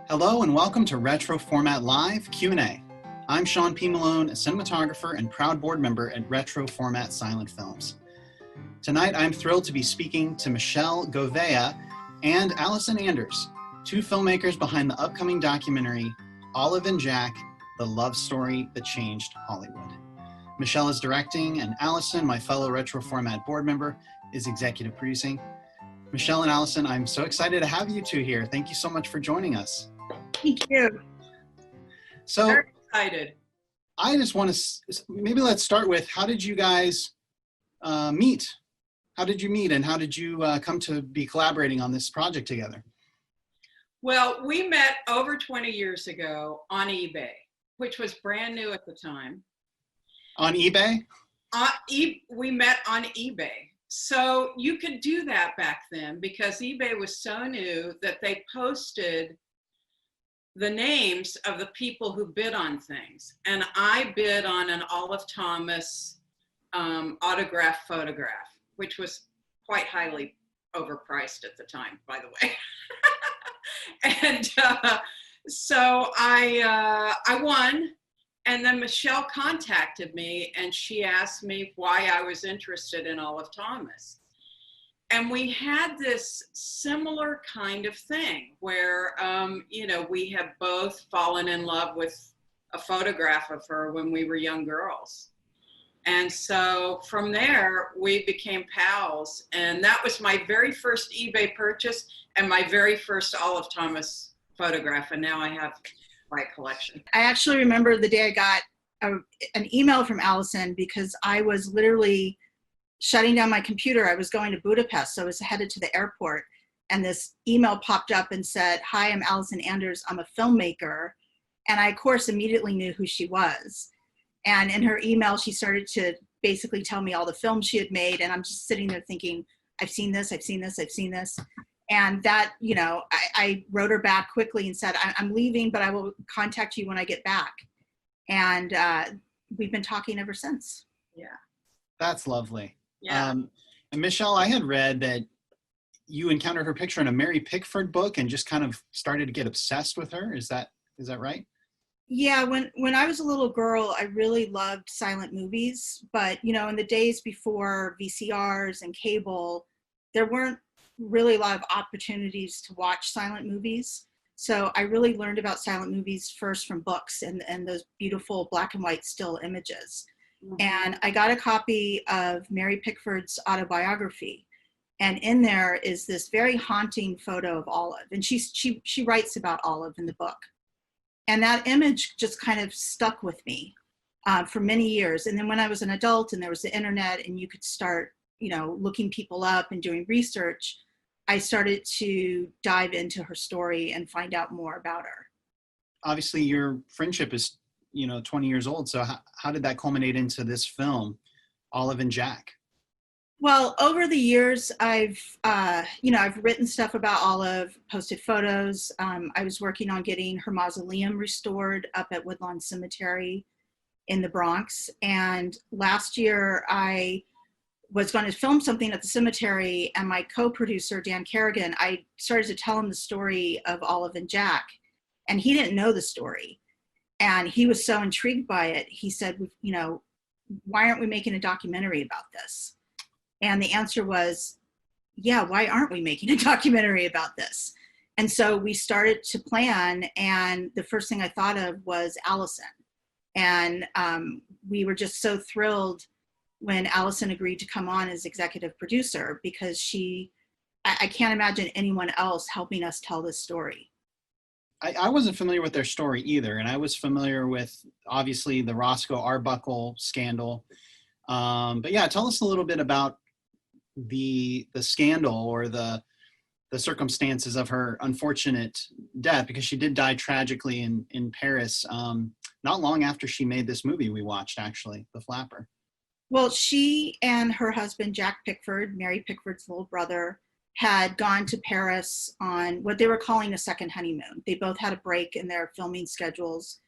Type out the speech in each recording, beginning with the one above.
Hello and welcome to Retroformat Live Q&A. I'm Sean P. Malone, a cinematographer and proud board member at Retroformat Silent Films. Tonight I'm thrilled to be speaking to Michele Gouveia and Allison Anders, two filmmakers behind the upcoming documentary Olive and Jack, the love story that changed Hollywood. Michele is directing and Allison, my fellow Retroformat board member, is executive producing. Michele and Allison, I'm so excited to have you two here. Thank you so much for joining us. Thank you. So, very excited. I just want to, maybe let's start with, how did you guys meet? How did you meet and how did you come to be collaborating on this project together? Well, we met over 20 years ago on eBay, which was brand new at the time. On eBay? We met on eBay. So you could do that back then because eBay was so new that they posted the names of the people who bid on things. And I bid on an Olive Thomas autograph photograph, which was quite highly overpriced at the time, by the way. And so I won. And then Michele contacted me and she asked me why I was interested in Olive Thomas. And we had this similar kind of thing where, we have both fallen in love with a photograph of her when we were young girls. And so from there, we became pals. And that was my very first eBay purchase and my very first Olive Thomas photograph. And now I have my collection. I actually remember the day I got an email from Allison because I was literally shutting down my computer. I was going to Budapest, so I was headed to the airport, and this email popped up and said, "Hi, I'm Allison Anders. I'm a filmmaker." And I, of course, immediately knew who she was. And in her email, she started to basically tell me all the films she had made, and I'm just sitting there thinking, I've seen this, I've seen this, I've seen this. And that, I wrote her back quickly and said, I'm leaving, but I will contact you when I get back. And we've been talking ever since. Yeah. That's lovely. Yeah. And Michele, I had read that you encountered her picture in a Mary Pickford book and just kind of started to get obsessed with her. Is that right? Yeah, when I was a little girl, I really loved silent movies. But, in the days before VCRs and cable, there weren't really a lot of opportunities to watch silent movies. So I really learned about silent movies first from books and those beautiful black and white still images. Mm-hmm. And I got a copy of Mary Pickford's autobiography. And in there is this very haunting photo of Olive. And she writes about Olive in the book. And that image just kind of stuck with me for many years. And then when I was an adult and there was the internet and you could start, looking people up and doing research, I started to dive into her story and find out more about her. Obviously, your friendship is, 20 years old. So how did that culminate into this film, Olive and Jack? Well, over the years, I've written stuff about Olive, posted photos. I was working on getting her mausoleum restored up at Woodlawn Cemetery in the Bronx. And last year, I was going to film something at the cemetery, and my co-producer, Dan Kerrigan, I started to tell him the story of Olive and Jack, and he didn't know the story. And he was so intrigued by it. He said, why aren't we making a documentary about this? And the answer was, yeah, why aren't we making a documentary about this? And so we started to plan, and the first thing I thought of was Allison. And we were just so thrilled when Allison agreed to come on as executive producer, because I can't imagine anyone else helping us tell this story. I wasn't familiar with their story either. And I was familiar with, obviously, the Roscoe Arbuckle scandal. But yeah, tell us a little bit about the scandal or the circumstances of her unfortunate death, because she did die tragically in Paris, not long after she made this movie we watched, actually, The Flapper. Well, she and her husband, Jack Pickford, Mary Pickford's little brother, had gone to Paris on what they were calling a second honeymoon. They both had a break in their filming schedules.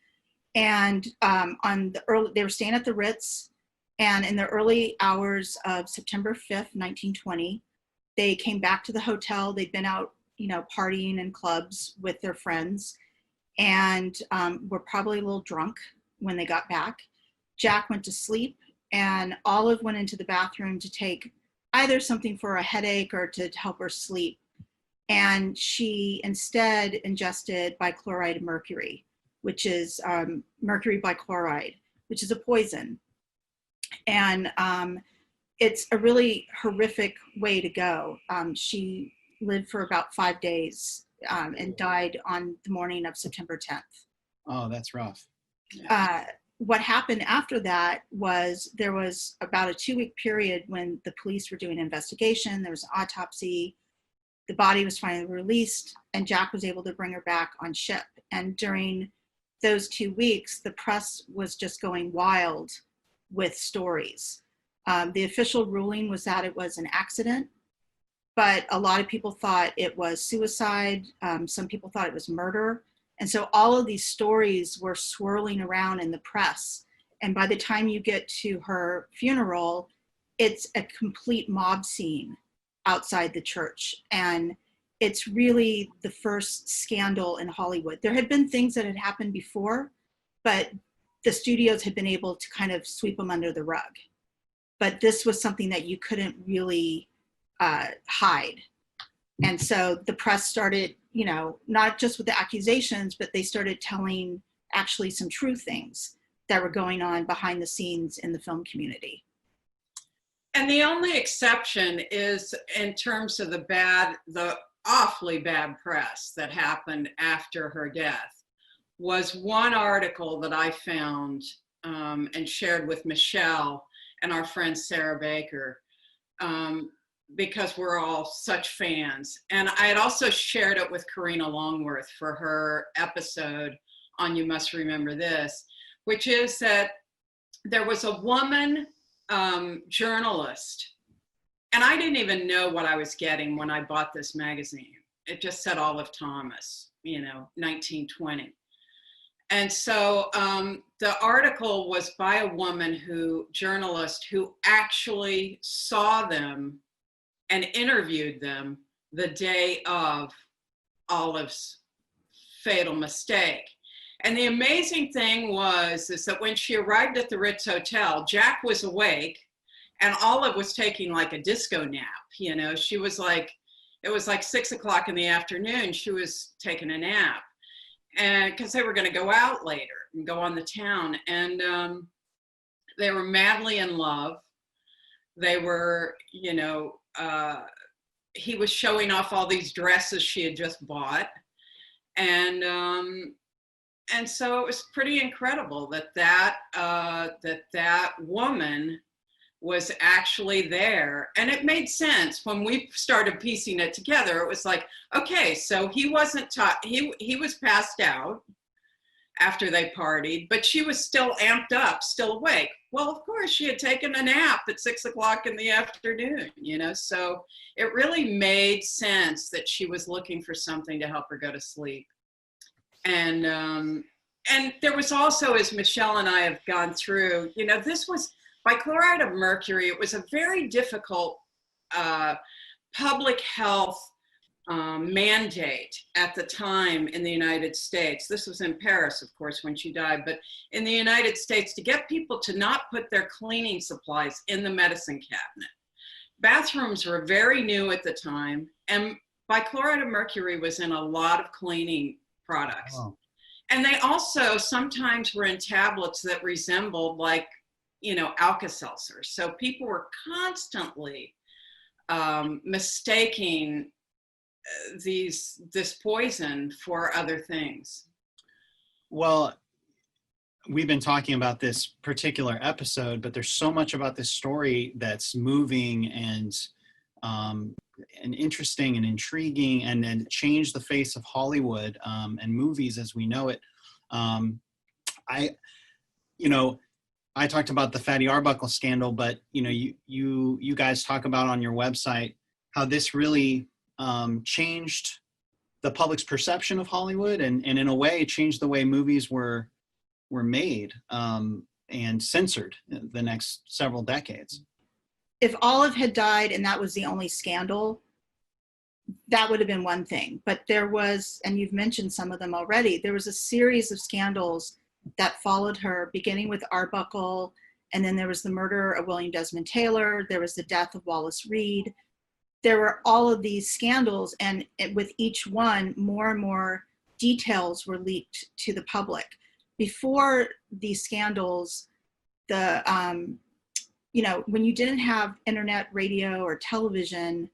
And they were staying at the Ritz. And in the early hours of September 5th, 1920, they came back to the hotel. They'd been out, partying in clubs with their friends. and were probably a little drunk when they got back. Jack went to sleep, and Olive went into the bathroom to take either something for a headache or to help her sleep. And she instead ingested bichloride of mercury, which is mercury bichloride, which is a poison. And it's a really horrific way to go. She lived for about 5 days and died on the morning of September 10th. Oh, that's rough. What happened after that was there was about a 2-week period when the police were doing an investigation. There was an autopsy. The body was finally released, and Jack was able to bring her back on ship. And during those 2 weeks, the press was just going wild with stories. The official ruling was that it was an accident, but a lot of people thought it was suicide. Some people thought it was murder. And so all of these stories were swirling around in the press. And by the time you get to her funeral, it's a complete mob scene outside the church. And it's really the first scandal in Hollywood. There had been things that had happened before, but the studios had been able to kind of sweep them under the rug. But this was something that you couldn't really hide. And so the press started, you know, not just with the accusations, but they started telling actually some true things that were going on behind the scenes in the film community. And the only exception is in terms of the awfully bad press that happened after her death was one article that I found and shared with Michele and our friend Sarah Baker, because we're all such fans. And I had also shared it with Karina Longworth for her episode on You Must Remember This, which is that there was a woman journalist, and I didn't even know what I was getting when I bought this magazine. It just said Olive Thomas, you know, 1920. And so the article was by a journalist who actually saw them and interviewed them the day of Olive's fatal mistake. And the amazing thing is that when she arrived at the Ritz Hotel, Jack was awake and Olive was taking like a disco nap. You know, she was like, it was like 6 o'clock in the afternoon. She was taking a nap, and because they were going to go out later and go on the town. And they were madly in love. They were, you know, he was showing off all these dresses she had just bought. And so it was pretty incredible that woman was actually there. And it made sense when we started piecing it together. It was like, okay, so he wasn't taught, he was passed out after they partied, but she was still amped up, still awake. Well, of course, she had taken a nap at 6 o'clock in the afternoon, you know, so it really made sense that she was looking for something to help her go to sleep. And there was also, as Michele and I have gone through, you know, this was bichloride of mercury. It was a very difficult public health mandate at the time in the United States. This was in Paris, of course, when she died, but in the United States, to get people to not put their cleaning supplies in the medicine cabinet. Bathrooms were very new at the time, and bichloride of mercury was in a lot of cleaning products. Oh. And they also sometimes were in tablets that resembled, like, you know, Alka-Seltzer. So people were constantly mistaking this poison for other things. Well, we've been talking about this particular episode, but there's so much about this story that's moving and interesting and intriguing, and changed the face of Hollywood and movies as we know it. I talked about the Fatty Arbuckle scandal, but you know, you guys talk about on your website how this really changed the public's perception of Hollywood, and in a way changed the way movies were made and censored the next several decades. If Olive had died and that was the only scandal, that would have been one thing. But there was, and you've mentioned some of them already, there was a series of scandals that followed her, beginning with Arbuckle, and then there was the murder of William Desmond Taylor, there was the death of Wallace Reed. There were all of these scandals, and with each one, more and more details were leaked to the public. Before these scandals, when you didn't have internet, radio, or television,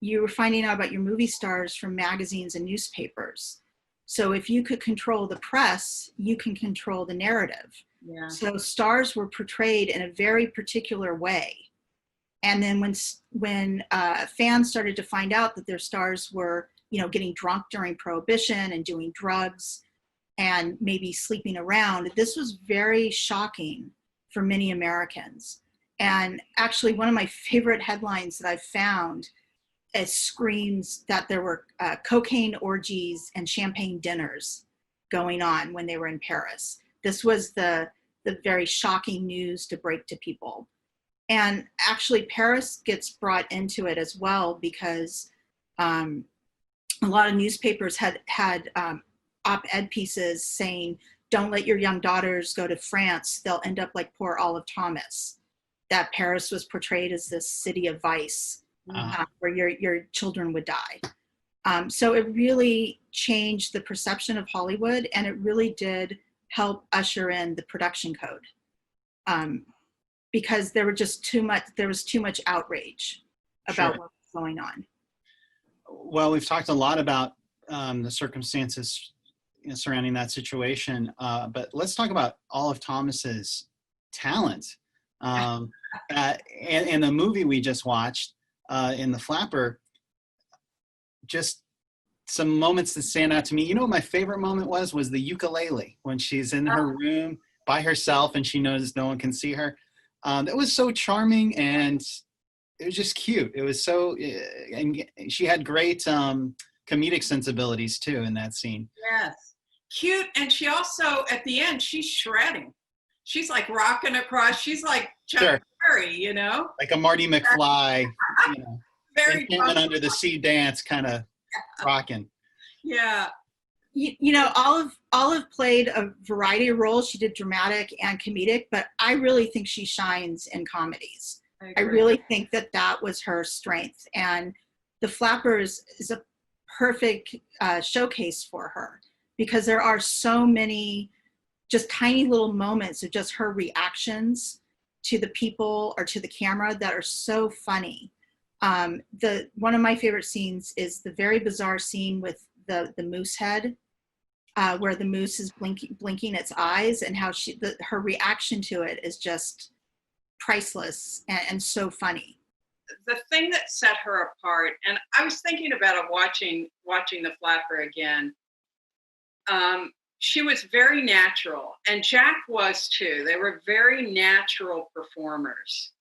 you were finding out about your movie stars from magazines and newspapers. So if you could control the press, you can control the narrative. Yeah. So stars were portrayed in a very particular way. And then when fans started to find out that their stars were, getting drunk during Prohibition and doing drugs and maybe sleeping around, this was very shocking for many Americans. And actually, one of my favorite headlines that I've found screams that there were cocaine orgies and champagne dinners going on when they were in Paris. This was the very shocking news to break to people. And actually, Paris gets brought into it as well because a lot of newspapers had op-ed pieces saying, "Don't let your young daughters go to France. They'll end up like poor Olive Thomas." That Paris was portrayed as this city of vice where your children would die. So it really changed the perception of Hollywood, and it really did help usher in the production code. Because there was too much outrage about what was going on. Well, we've talked a lot about the circumstances surrounding that situation, but let's talk about Olive Thomas's talent. And the movie we just watched, in The Flapper, just some moments that stand out to me. What my favorite moment was the ukulele, when she's in her room by herself and she knows no one can see her. That was so charming, and it was just cute. It was so, and she had great comedic sensibilities too in that scene. Yes, cute, and she also, at the end, she's shredding. She's like rocking across. She's like Chuck Berry, like a Marty McFly, very under the sea dance, kind of rocking. Yeah. Olive played a variety of roles. She did dramatic and comedic, but I really think she shines in comedies. I really think that was her strength. And The Flapper is a perfect showcase for her, because there are so many just tiny little moments of just her reactions to the people or to the camera that are so funny. One of my favorite scenes is the very bizarre scene with the moose head, where the moose is blinking its eyes, and how her reaction to it is just priceless and so funny. The thing that set her apart, and I was thinking about it watching The Flapper again, she was very natural, and Jack was too. They were very natural performers.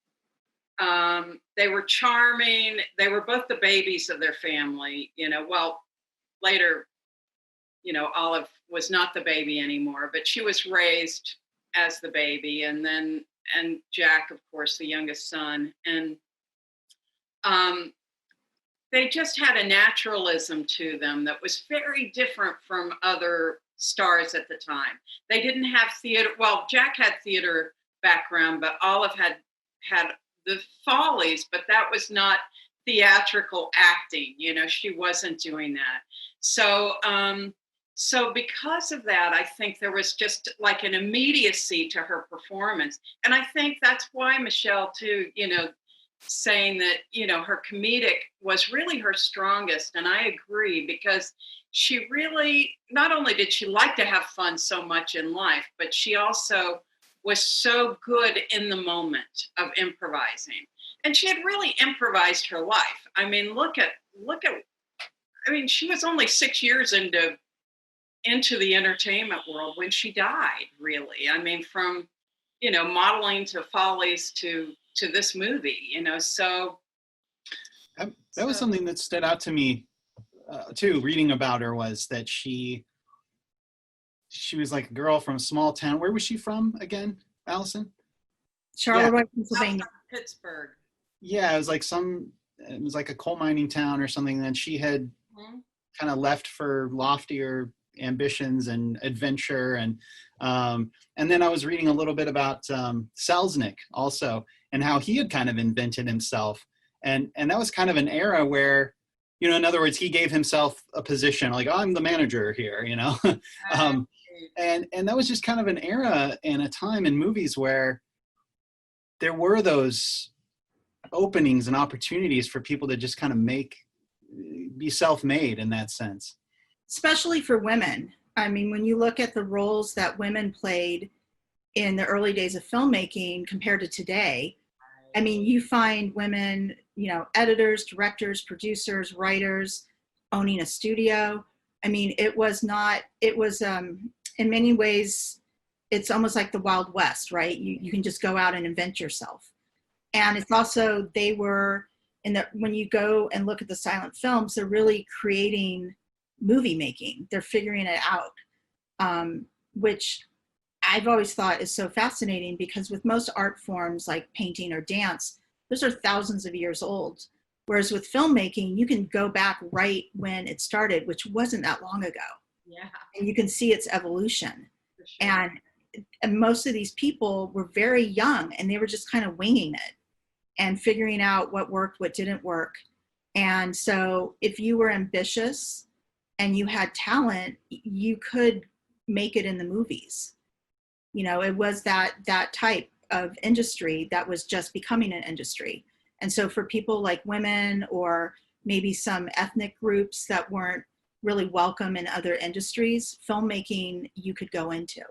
They were charming. They were both the babies of their family, later, Olive was not the baby anymore, but she was raised as the baby, and Jack, of course, the youngest son. And they just had a naturalism to them that was very different from other stars at the time. They didn't have theater. Well, Jack had theater background, but Olive had the Follies, but that was not theatrical acting. She wasn't doing that. So because of that, I think there was just like an immediacy to her performance. And I think that's why Michele too, saying that, her comedic was really her strongest. And I agree, because she really, not only did she like to have fun so much in life, but she also was so good in the moment of improvising. And she had really improvised her life. I mean, she was only 6 years into the entertainment world when she died, really. I mean, from, modeling to Follies to this movie, so. That was something that stood out to me, too, reading about her, was that she was like a girl from a small town. Where was she from again, Allison? Charleroi, Pennsylvania. Pittsburgh. Yeah, it was like some it was like a coal mining town or something. And then she had kind of left for loftier ambitions and adventure. And then I was reading a little bit about Selznick also, and how he had kind of invented himself. And that was kind of an era where, you know, in other words, he gave himself a position like, oh, I'm the manager here, you know. And that was just kind of an era and a time in movies where there were those openings and opportunities for people to just kind of be self-made in that sense. Especially for women. I mean, when you look at the roles that women played in the early days of filmmaking compared to today, I mean, you find women, you know, editors, directors, producers, writers, owning a studio. I mean, it was in many ways, it's almost like the Wild West, right? You can just go out and invent yourself. And it's also, they were, when you go and look at the silent films, they're really creating movie making. They're figuring it out, which I've always thought is so fascinating, because with most art forms like painting or dance, those are thousands of years old. Whereas with filmmaking, you can go back right when it started, which wasn't that long ago. Yeah. And you can see its evolution. Sure. And most of these people were very young, and they were just kind of winging it and figuring out what worked, what didn't work. And so if you were ambitious and you had talent, you could make it in the movies. You know, it was that type of industry that was just becoming an industry. And so for people like women, or maybe some ethnic groups that weren't really welcome in other industries, filmmaking you could go into.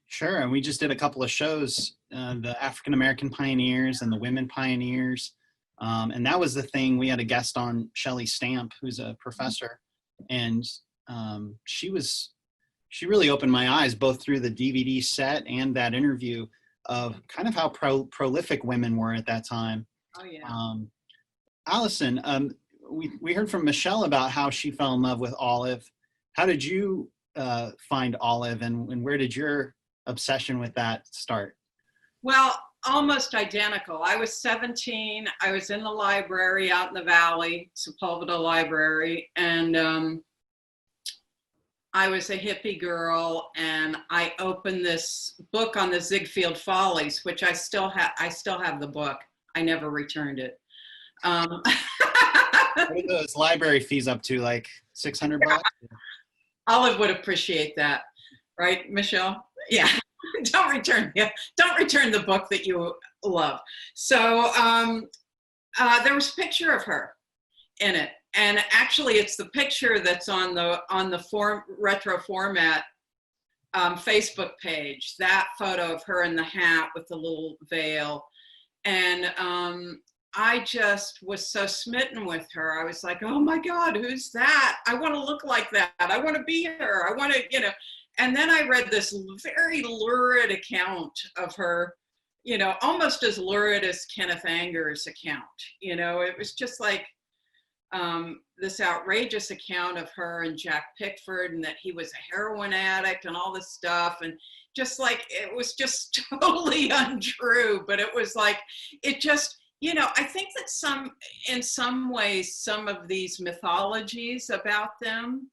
Sure, and we just did a couple of shows, the African-American pioneers and the women pioneers. And that was the thing. We had a guest on, Shelley Stamp, who's a professor. And she really opened my eyes, both through the DVD set and that interview, of kind of how prolific women were at that time. Oh, yeah. Allison, we heard from Michele about how she fell in love with Olive. How did you find Olive, and where did your obsession with that start? Well, almost identical. I was 17. I was in the library out in the valley, Sepulveda Library, and I was a hippie girl, and I opened this book on the Ziegfeld Follies, which I still have the book. I never returned it. What are those library fees up to, like $600? Olive would appreciate that, right, Michele? Yeah. Don't return the book that you love. So there was a picture of her in it, and actually it's the picture that's on the Retroformat Facebook page. That photo of her in the hat with the little veil, and I just was so smitten with her. I was like, oh my God, who's that? I want to look like that. I want to be her. I want to, you know. And then I read this very lurid account of her, you know, almost as lurid as Kenneth Anger's account. You know, it was just like this outrageous account of her and Jack Pickford, and that he was a heroin addict and all this stuff. And just like, it was just totally untrue. But it was like, it just, you know, I think that in some ways, some of these mythologies about them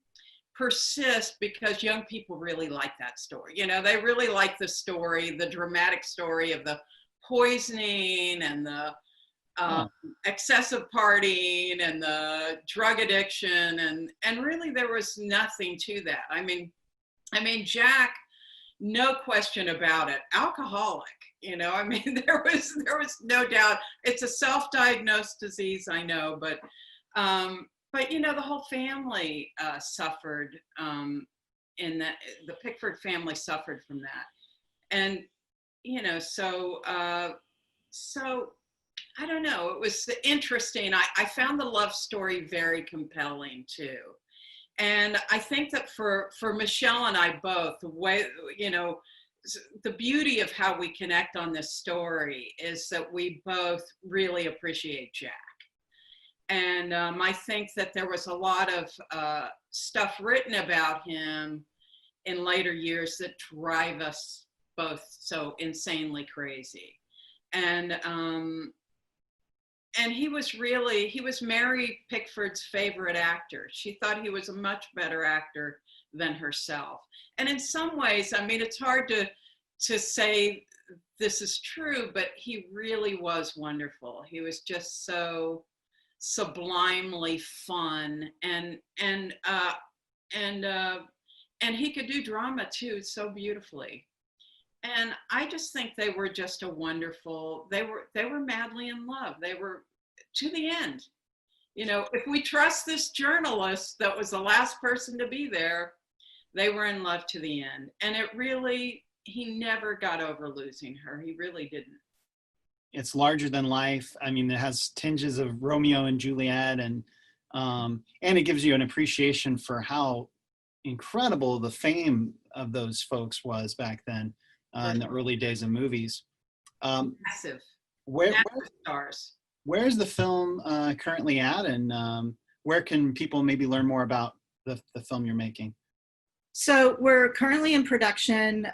persist because young people really like that story. You know, they really like the story, the dramatic story of the poisoning and the excessive partying and the drug addiction, and really there was nothing to that. I mean, Jack, no question about it, alcoholic. You know, I mean, there was no doubt. It's a self-diagnosed disease, I know, but you know, the whole family suffered in that. The Pickford family suffered from that, and you know, so I don't know. It was interesting. I found the love story very compelling too, and I think that for Michele and I both, the way, you know, the beauty of how we connect on this story is that we both really appreciate Jack. And I think that there was a lot of stuff written about him in later years that drive us both so insanely crazy. And and he was Mary Pickford's favorite actor. She thought he was a much better actor than herself. And in some ways, I mean, it's hard to say this is true, but he really was wonderful. He was just so sublimely fun, and he could do drama too so beautifully. And I just think they were just a wonderful, they were madly in love. They were to the end. You know, if we trust this journalist that was the last person to be there, they were in love to the end. And it really, he never got over losing her. He really didn't. It's larger than life. I mean, it has tinges of Romeo and Juliet, and it gives you an appreciation for how incredible the fame of those folks was back then. In the early days of movies. Massive. Massive stars. Where's the film currently at, and where can people maybe learn more about the film you're making? So we're currently in production.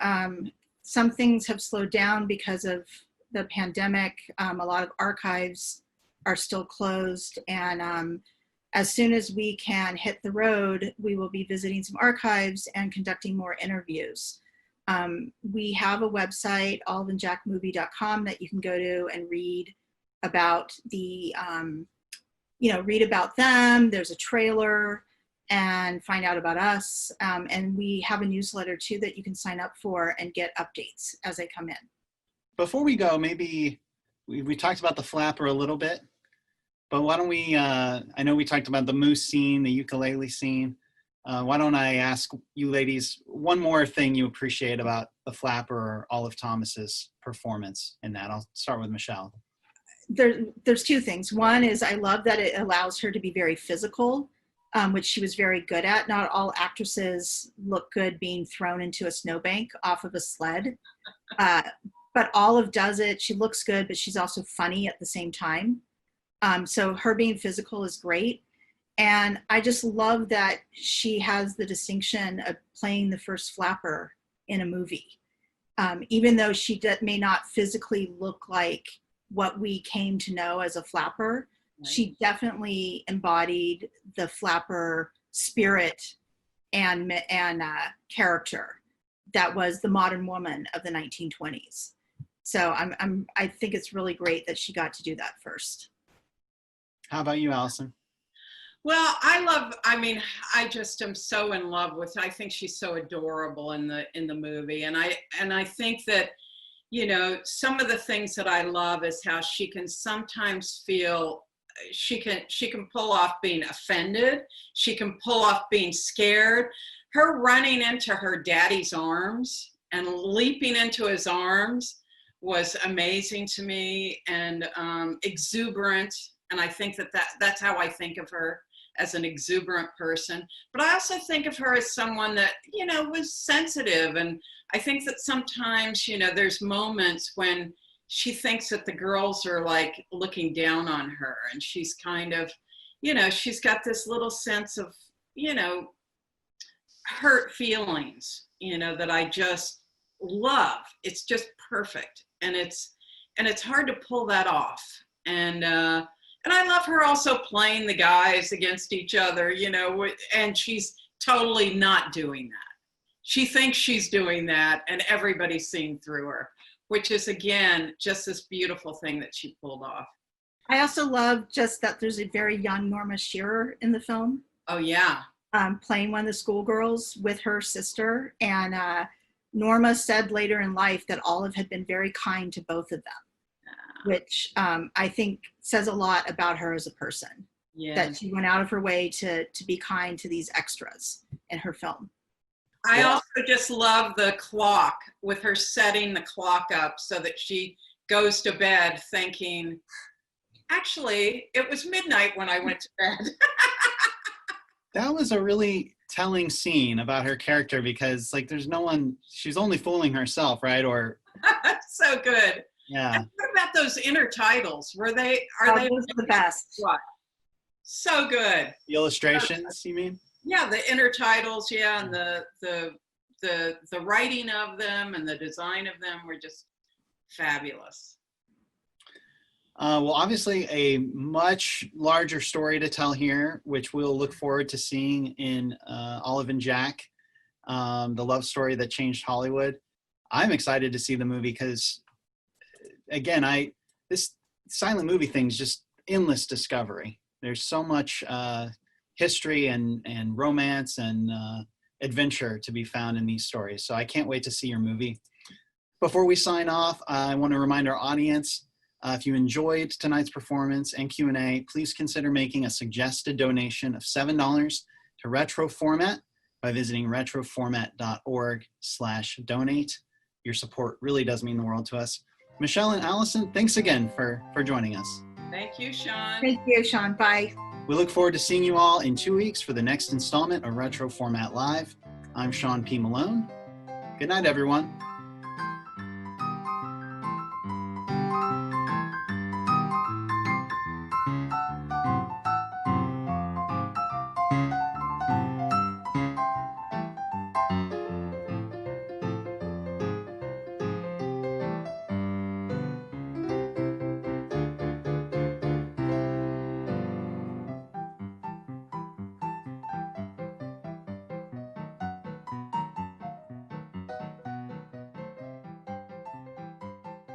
Some things have slowed down because of the pandemic. A lot of archives are still closed, and as soon as we can hit the road, we will be visiting some archives and conducting more interviews. We have a website, oliveandjackmovie.com, that you can go to and read about read about them. There's a trailer and find out about us. And we have a newsletter too that you can sign up for and get updates as they come in. Before we go, maybe we talked about the flapper a little bit, but why don't we, I know we talked about the moose scene, the ukulele scene. Why don't I ask you ladies one more thing you appreciate about the flapper or Olive Thomas's performance in that? I'll start with Michele. There's two things. One is I love that it allows her to be very physical, which she was very good at. Not all actresses look good being thrown into a snowbank off of a sled, but Olive does it. She looks good, but she's also funny at the same time. So her being physical is great. And I just love that she has the distinction of playing the first flapper in a movie. Even though she may not physically look like what we came to know as a flapper, right, she definitely embodied the flapper spirit and character that was the modern woman of the 1920s. So I think it's really great that she got to do that first. How about you, Allison? Well, I just am so in love with her. I think she's so adorable in the movie. And I think that, you know, some of the things that I love is how she can sometimes feel, she can pull off being offended. She can pull off being scared. Her running into her daddy's arms and leaping into his arms was amazing to me, and exuberant. And I think that's how I think of her, as an exuberant person. But I also think of her as someone that, you know, was sensitive. And I think that sometimes, you know, there's moments when she thinks that the girls are like looking down on her, and she's kind of, you know, she's got this little sense of, you know, hurt feelings, you know, that I just love. It's just perfect. And it's hard to pull that off. And I love her also playing the guys against each other, you know, and she's totally not doing that. She thinks she's doing that, and everybody's seeing through her, which is, again, just this beautiful thing that she pulled off. I also love just that there's a very young Norma Shearer in the film. Oh, yeah. Playing one of the schoolgirls with her sister. And Norma said later in life that Olive had been very kind to both of them. Which I think says a lot about her as a person. Yeah. That she went out of her way to be kind to these extras in her film. I also just love the clock, with her setting the clock up so that she goes to bed thinking, actually, it was midnight when I went to bed. That was a really telling scene about her character, because like there's no one, she's only fooling herself, right? Or so good. Yeah. And what about those intertitles? Are they those are the best? What? So good. The illustrations, you mean? Yeah, the intertitles, yeah, and the writing of them and the design of them were just fabulous. Well, obviously a much larger story to tell here, which we'll look forward to seeing in Olive and Jack, the love story that changed Hollywood. I'm excited to see the movie because, again, this silent movie thing is just endless discovery. There's so much history and romance and adventure to be found in these stories. So I can't wait to see your movie. Before we sign off, I want to remind our audience, if you enjoyed tonight's performance and Q&A, please consider making a suggested donation of $7 to Retroformat by visiting retroformat.org/donate. Your support really does mean the world to us. Michele and Allison, thanks again for joining us. Thank you, Sean. Thank you, Sean. Bye. We look forward to seeing you all in 2 weeks for the next installment of Retroformat Live. I'm Sean P. Malone. Good night, everyone.